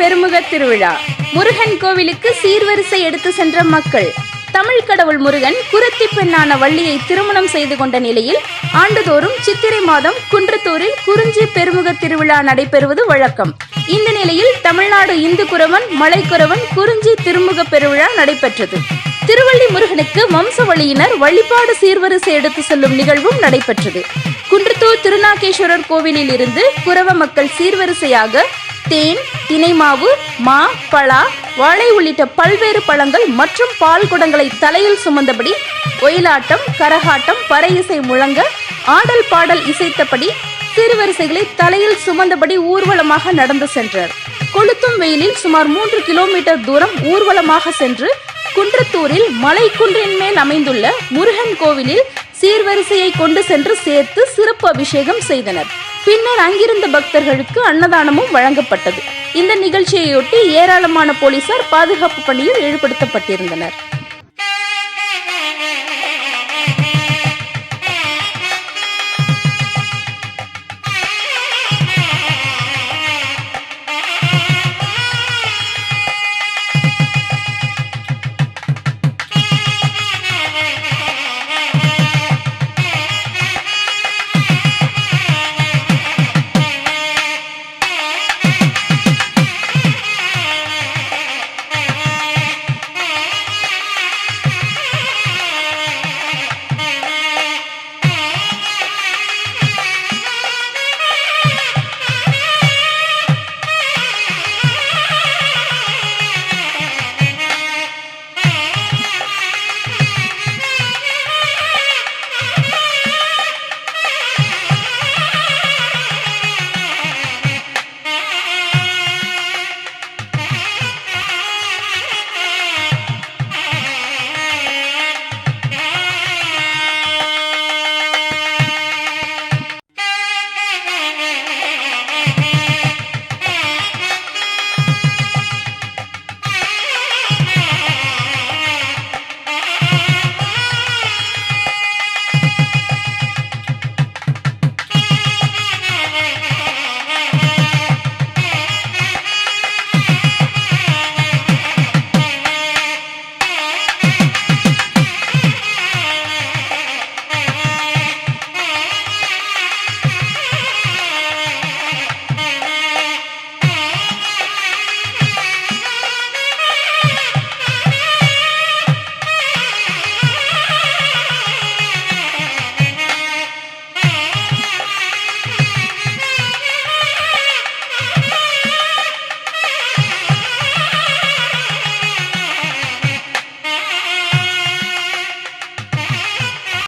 பெருமுக திருவிழா. முருகன் கோவிலுக்கு சீர்வரிசை எடுத்து சென்ற மக்கள். தமிழ் கடவுள் முருகன் குரத்தி பெண்ணான வள்ளியை திருமணம் செய்து கொண்ட நிலையில் ஆண்டுதோறும் சித்திரை மாதம் குன்றத்தூரில் குறிஞ்சி பெருமுக திருவிழா நடைபெறுவது வழக்கம். இந்த நிலையில் தமிழ்நாடு இந்து குரவன் மலைக்குரவன் குறிஞ்சி திருமுக பெருவிழா நடைபெற்றது. திருவள்ளி முருகனுக்கு வம்சவழியினர் வழிபாடு சீர்வரிசை எடுத்து செல்லும் நிகழ்வும் நடைபெற்றது. குன்றத்தூர் திருநாகேஸ்வரர் கோவிலில் இருந்து குரவ மக்கள் சீர்வரிசையாக தேன், தினைமாவு, மா, பலா, வாழை உள்ளிட்ட பல்வேறு பழங்கள் மற்றும் பால் குடங்களை தலையில் சுமந்தபடி ஒயிலாட்டம், கரகாட்டம், பறை இசை முழங்க ஆடல் பாடல் இசைத்தபடி சீர்வரிசைகளை தலையில் சுமந்தபடி ஊர்வலமாக நடந்து சென்றார். கொளுத்தும் வெயிலில் சுமார் 3 கிலோமீட்டர் தூரம் ஊர்வலமாக சென்று குன்றத்தூரில் மலை குன்றின் மேல் அமைந்துள்ள முருகன் கோவிலில் சீர்வரிசையை கொண்டு சென்று சேர்த்து சிறப்பு அபிஷேகம் செய்தனர். பின்னர் அங்கிருந்த பக்தர்களுக்கு அன்னதானமும் வழங்கப்பட்டது. இந்த நிகழ்ச்சியையொட்டி ஏராளமான போலீசார் பாதுகாப்பு பணியில் ஈடுபடுத்தப்பட்டிருந்தனர்.